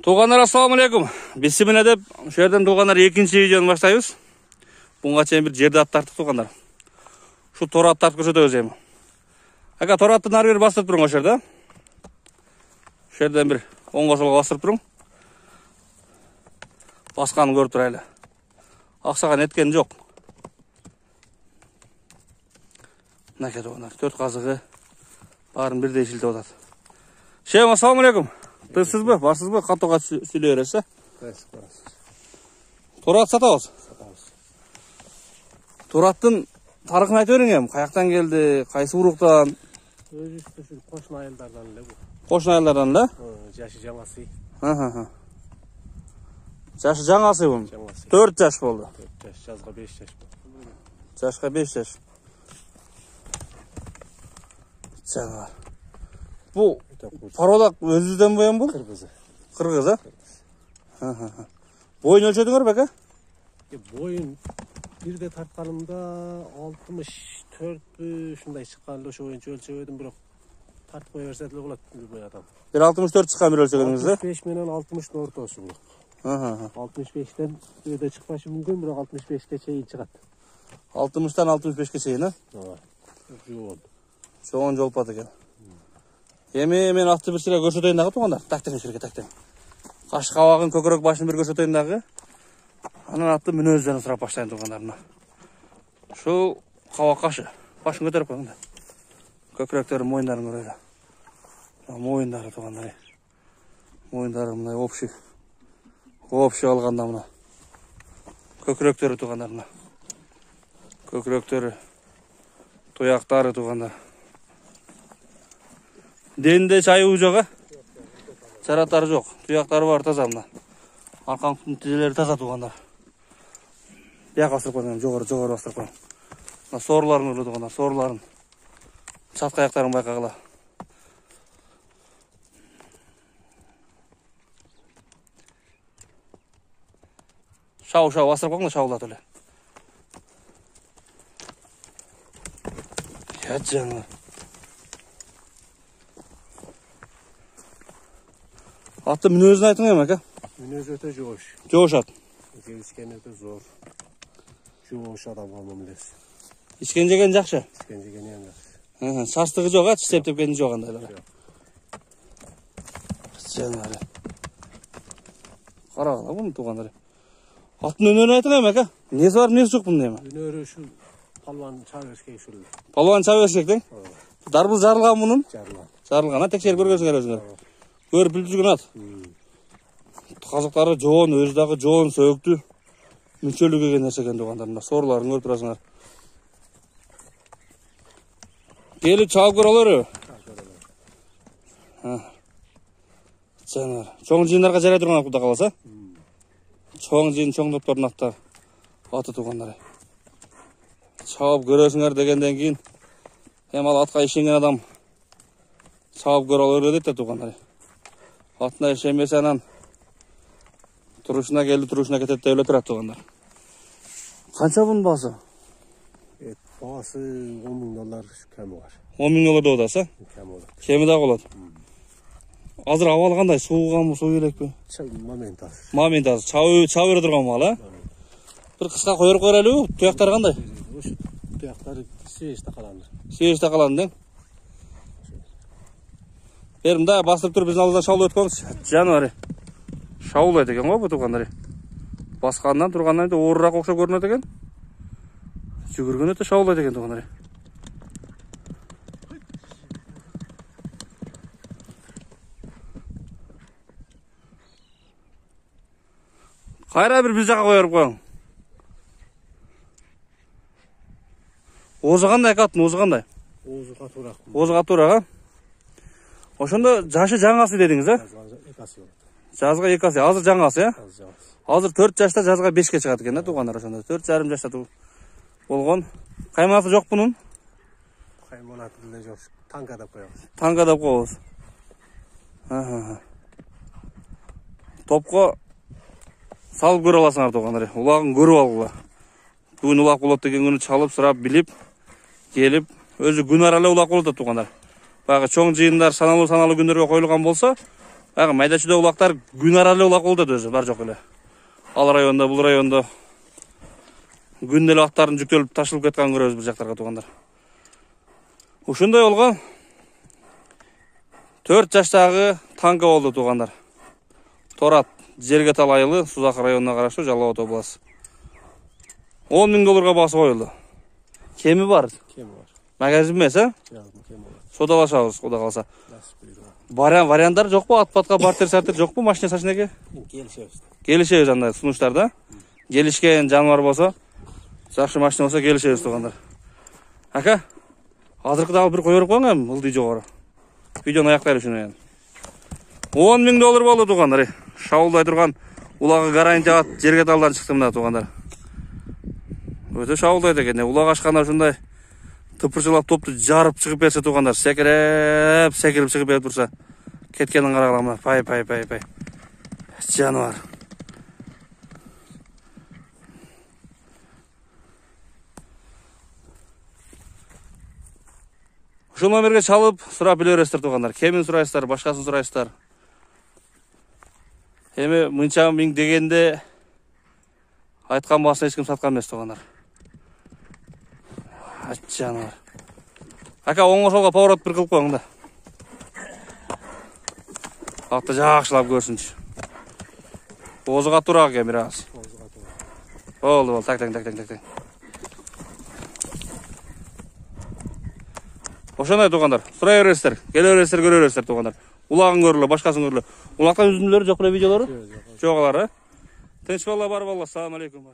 Туғандар, ассаламу алейкум. Бесіміне деп, şu yerden туғандар екінші видеоны баштайбыз. Бұнға чейин бір жерде ат тарттық туғандар. Şu tora ат тартып көрсөтөбүз эми. Ака tora атты нары бери бастырып туруң ошол жерде. Şu yerden bir оңго солго бастырып туруң. Басканын көрүп турайлы. Аксаган эткен жок. Мынакей туғандар, 4 казыгы барын бирдей шилтеп атат. Шейм, ассаламу алейкум. Тырсыз бы, барсыз бы, катууга сүйлөй бересиз. Tora ат сатабыз. Tora аттын тарыхын айтып бериң эми, каяктан келди, кайсы уруктан? Өзү кошун айылдардан эле бу. Кошун айылдардан эле? Жашы жаңасы. Жашы жаңасы бу. 4 жаш болду. 4 жаш, жазга 5 жаш болду. Жашка 5 жаш. Жанар. Бу пародак өзүдөн боен бул? Кыргызы. Кыргыз, а? Боюн өлчөдүңөр бе, ака? Боюн бирде тартканымда 64 ушундай чыккан эле, ошо боюнча өлчөбөдүм, бирок тартып кое берсе деле болот бул адам. Bir 64 чыккан бир өлчөгөнүңүз, э? 65 менен 60 ортосу бул. 65тен бирде чыкпашы мүмкүн, бирок 65ке чейин чыгат. 60'tan 65'e чейин, а? Жол. Çoğun jolpat eкен. Эми мен атты бир сыра көрсөтөйүн дагы тугандар. Тактен жерге тактен. Каш кабагын, көкөрөк башын бир көрсөтөйүн дагы. Анан атты мүнөздөрүн сурап баштайын тугандарына. Ушул кабак кашы. Башын көтөрүп коюңдар. Көкөрөктөрүн, моюндарын көрөлү. Моюндары тугандар. Моюндары мындай общий. Общий алганда мына. Көкөрөктөрү тугандарына. Көкөрөктөрү. Туяктары тугандар. Денде чайы жок, а? Чараттары жок. Туяктары бар таза мына. Арканын тизелери таза тугандар. Бияка басып коюң, жогору басып коюң. Мына соорларын көрүп тугандар, соорларын. Чатка аяктарын байкагыла. Шау басып коюң да шаулат эле. Я жаңа. Атты мүнөзүн айтың эми, ака? Мүнөзү өтө жоош. Жоошат. Ичкен өтө зор. Жоош адам эмес. Ичкен жеген жакшы. Ичкен жегени эмес. Сарстыгы жок, а? Септепкени жок андайлар. Жанар. Карагыла буну тугандар. Аттын өнөрүн айтың эми, ака? Эмнеси бар, эмнеси жок бунун эми? Өнөрү ушу палван чаберске ушул. Палван чаберсек тең? Дарбыз жарылган мунун? Жарылган, а? Текшерип көргөнсүңөр өзүңөр. Көрүп билип жүргөн ат. Казыктары жоон, өзү дагы жоон, сөктү. Мүнчөлүк экен нерсе экен тугандар. Соорларын көрүп турасыңар. Келип чабып көрөлөрү. Жанар. Чоң жыйындарга жарай турган акылда каласа? Чоң жыйын, чоң топтордун аттары. Аты тугандар. Чабып көрөсүңөр дегенден кийин эми ал атка ишенген адам чабып көрө алыр дейт да тугандар. Атына ишенбесе анан турушуна келди, турушуна кетет деп эле турат тугандар. Канча бунун баасы? Баасы $10.000 кеми бар. $10.000 деп атасыз, а? Кеми болот. Кеми да болот. Азыр абал кандай? Сууганбы, суу керекпи? Момент аз. Момент аз. Чабып бере турган мал, а? Бир кыска коюп коелу, туяктары кандай? Ошо туяктары свежда каланды. Свежда каланды, да? Берим да басып туруп биздин алдыбыздан шаулап өткөнбүз. Жаныбар. Шаулайт экен го бу тугандар. Баскандан тургандан оорураак окшоп көрүнөт экен. Жүгүргөн өтө шаулайт экен тугандар. Кайра бир жака коюп коюң. Оозу кандай акатын, оозу кандай? Оозу катуураак. Оозу катуураак, а? Ошондо жашы жаңасы дедиңиз, а? Жазга 2 асы. Азыр жаңасы, а? Азыр 4 жашта жазга 5ке чыгат экен да тугандар ошондо. 4,5 жашта болгон. Каймасы жок бунун? Каймасы деле жок. Таңгадап коебуз. Таңгадап коебуз. Топко салып көрө аласыңар тугандар. Улагын көрүп алгыла. Бүгүн улак болот деген күнү чалып, сурап, билип, келип, өзү күн аралуу улак болот тугандар. Баягы чоң жыйындар саналуу күндөргө коюлган болсо, Бағы майда чүйдө улактар күн аралуу улак болду өзү, бар жок эле. Ал районда, бул районда күн эле аттардын жүктөлүп ташылып кеткенин көрөбүз бир жактарга туугандар. Ушундай болгон 4 жаштагы танка болду туугандар. Торат, Жергетал айылы, Сузак районуна караштуу Жалал Абад областы. 10 000 долларга баасы коюлду. Кеми бар? Кем бар. Магазин эмес, а? Кем бар. Содалашабыз, Кудай калса. Варианттар жокпу? Ат-батка бартер-сартер жокпу? Машина сачынеке? Келишебиз. Келишебиз андай сунуштарда. Келишкен жаныбар болсо, жакшы машина болсо келишебиз туугандар. Ака, азыркы дагы бир коюп коюңам, ылдый жогору. Видеону аяктайлы ушуну. 10 000 доллар болду туугандар. Шаулдай турган улагы гарантия ат Жергеталдан чыкты мына туугандар. Өтө шаулдайт экен. Улак ашканда ушундай тыпырчылап топту жарып чыгып берсе туугандар, секирип чыгып берип турса, кеткенин карагыла, пай. Жаныбар. Ушул номерге чалып, сурап биле бересиздер туугандар. Кемин сурайсыздар, башкасын сурайсыздар. Эми мынча миң дегенде айткан баасын эч ким саткан эмес туугандар. Жаныбар. Ака, оңго солго поворот бир кылып коюң да. Атты жакшылап көрсүнчү. Озуга тура экен бир аз. Болду, так. Ошондой туугандар. Сурай бересиздер, келе бересиздер, көрө бересиздер туугандар. Улагын көрүлө, башкасын көрүлө. Улактан үзүндүлөрү жок эле видеолору? Жок алар, а? Тынч болла, бар болла. Ассаламу алейкум.